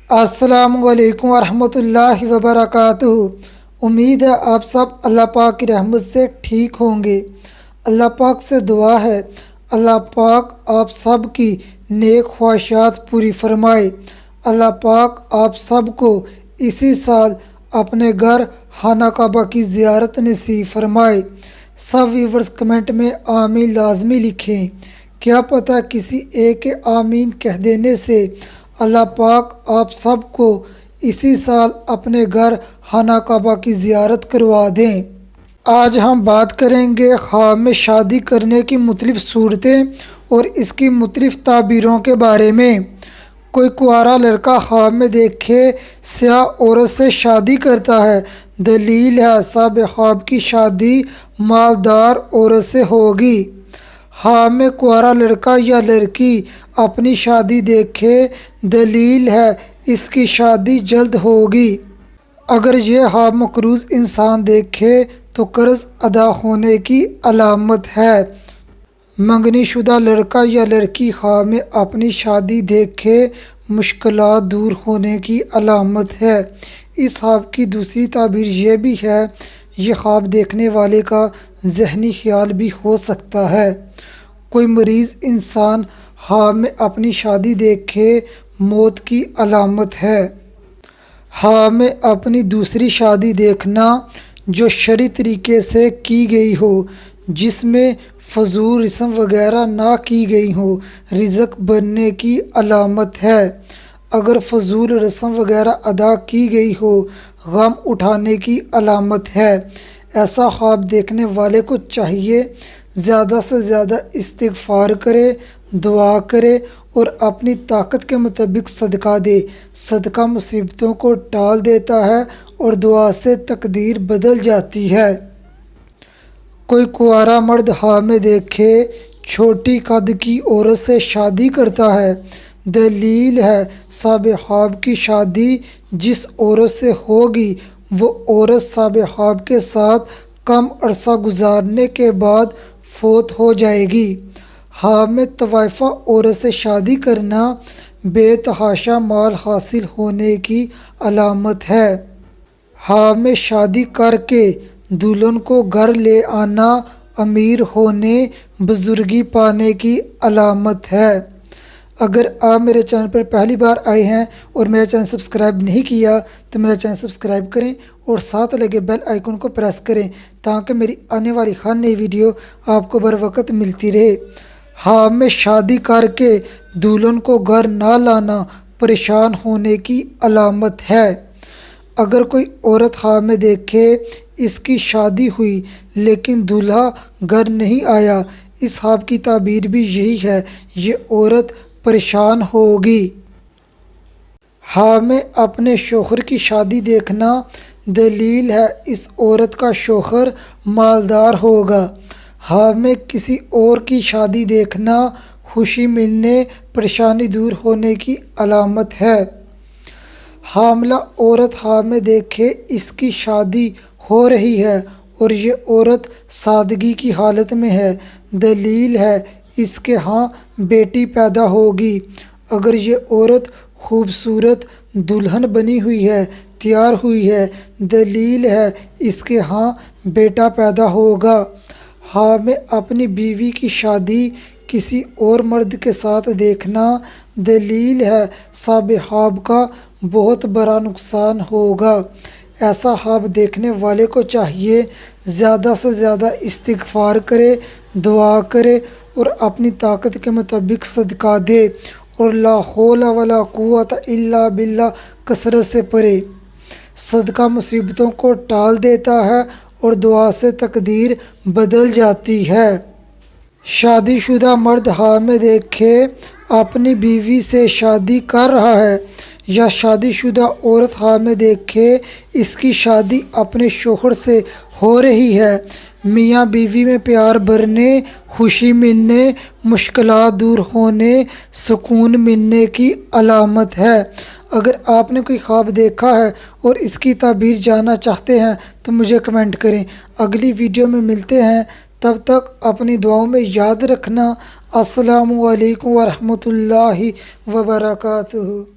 السلام علیکم ورحمۃ اللہ وبرکاتہ۔ امید ہے آپ سب اللہ پاک کی رحمت سے ٹھیک ہوں گے۔ اللہ پاک سے دعا ہے اللہ پاک آپ سب کی نیک خواہشات پوری فرمائے۔ اللہ پاک آپ سب کو اسی سال اپنے گھر خانہ کعبہ کی زیارت نصیب فرمائے۔ سب ویورز کمنٹ میں آمین لازمی لکھیں۔ کیا پتہ کسی ایک کے آمین کہہ دینے سے اللہ پاک آپ سب کو اسی سال اپنے گھر خانہ کعبہ کی زیارت کروا دیں۔ آج ہم بات کریں گے خواب میں شادی کرنے کی مختلف صورتیں اور اس کی مختلف تعبیروں کے بارے میں۔ کوئی کنوارا لڑکا خواب میں دیکھے سیاہ عورت سے شادی کرتا ہے، دلیل ہے صاحب خواب کی شادی مالدار عورت سے ہوگی۔ خواب میں کنوارا لڑکا یا لڑکی اپنی شادی دیکھے، دلیل ہے اس کی شادی جلد ہوگی۔ اگر یہ خواب مقروض انسان دیکھے تو قرض ادا ہونے کی علامت ہے۔ منگنی شدہ لڑکا یا لڑکی خواب میں اپنی شادی دیکھے، مشکلات دور ہونے کی علامت ہے۔ اس خواب کی دوسری تعبیر یہ بھی ہے، یہ خواب دیکھنے والے کا ذہنی خیال بھی ہو سکتا ہے۔ کوئی مریض انسان خواب میں اپنی شادی دیکھے، موت کی علامت ہے۔ خواب میں اپنی دوسری شادی دیکھنا جو شرعی طریقے سے کی گئی ہو، جس میں فضول رسم وغیرہ نہ کی گئی ہو، رزق بڑھنے کی علامت ہے۔ اگر فضول رسم وغیرہ ادا کی گئی ہو، غم اٹھانے کی علامت ہے۔ ایسا خواب دیکھنے والے کو چاہیے زیادہ سے زیادہ استغفار کرے، دعا کرے اور اپنی طاقت کے مطابق صدقہ دے۔ صدقہ مصیبتوں کو ٹال دیتا ہے اور دعا سے تقدیر بدل جاتی ہے۔ کوئی کنوارا مرد خواب میں دیکھے چھوٹی قد کی عورت سے شادی کرتا ہے، دلیل ہے صاحب خواب کی شادی جس عورت سے ہوگی وہ عورت صاحب خواب کے ساتھ کم عرصہ گزارنے کے بعد فوت ہو جائے گی۔ خواب میں طوائفہ عورت سے شادی کرنا بے تحاشا مال حاصل ہونے کی علامت ہے۔ خواب میں شادی کر کے دلہن کو گھر لے آنا امیر ہونے، بزرگی پانے کی علامت ہے۔ اگر آپ میرے چینل پر پہلی بار آئے ہیں اور میرا چینل سبسکرائب نہیں کیا تو میرا چینل سبسکرائب کریں اور ساتھ لگے بیل آئیکن کو پریس کریں تاکہ میری آنے والی ہر نئی ویڈیو آپ کو بر وقت ملتی رہے۔ خواب میں شادی کر کے دلہن کو گھر نہ لانا پریشان ہونے کی علامت ہے۔ اگر کوئی عورت خواب میں دیکھے اس کی شادی ہوئی لیکن دولہا گھر نہیں آیا، اس خواب کی تعبیر بھی یہی ہے، یہ عورت پریشان ہوگی۔ خواب میں اپنے شوہر کی شادی دیکھنا دلیل ہے اس عورت کا شوہر مالدار ہوگا۔ خواب میں کسی اور کی شادی دیکھنا خوشی ملنے، پریشانی دور ہونے کی علامت ہے۔ حاملہ عورت خواب میں دیکھے اس کی شادی ہو رہی ہے اور یہ عورت سادگی کی حالت میں ہے، دلیل ہے اس کے ہاں بیٹی پیدا ہوگی۔ اگر یہ عورت خوبصورت دلہن بنی ہوئی ہے، تیار ہوئی ہے، دلیل ہے اس کے ہاں بیٹا پیدا ہوگا۔ خواب میں اپنی بیوی کی شادی کسی اور مرد کے ساتھ دیکھنا دلیل ہے صاحب خواب کا بہت بڑا نقصان ہوگا۔ ایسا خواب دیکھنے والے کو چاہیے زیادہ سے زیادہ استغفار کرے، دعا کرے اور اپنی طاقت کے مطابق صدقہ دے اور لا حول ولا قوت الا باللہ کثرت سے پڑھے۔ صدقہ مصیبتوں کو ٹال دیتا ہے اور دعا سے تقدیر بدل جاتی ہے۔ شادی شدہ مرد خواب میں دیکھے اپنی بیوی سے شادی کر رہا ہے یا شادی شدہ عورت خواب میں دیکھے اس کی شادی اپنے شوہر سے ہو رہی ہے، میاں بیوی میں پیار بڑھنے، خوشی ملنے، مشکلات دور ہونے، سکون ملنے کی علامت ہے۔ اگر آپ نے کوئی خواب دیکھا ہے اور اس کی تعبیر جاننا چاہتے ہیں تو مجھے کمنٹ کریں۔ اگلی ویڈیو میں ملتے ہیں، تب تک اپنی دعاؤں میں یاد رکھنا۔ السلام علیکم ورحمۃ اللہ وبرکاتہ۔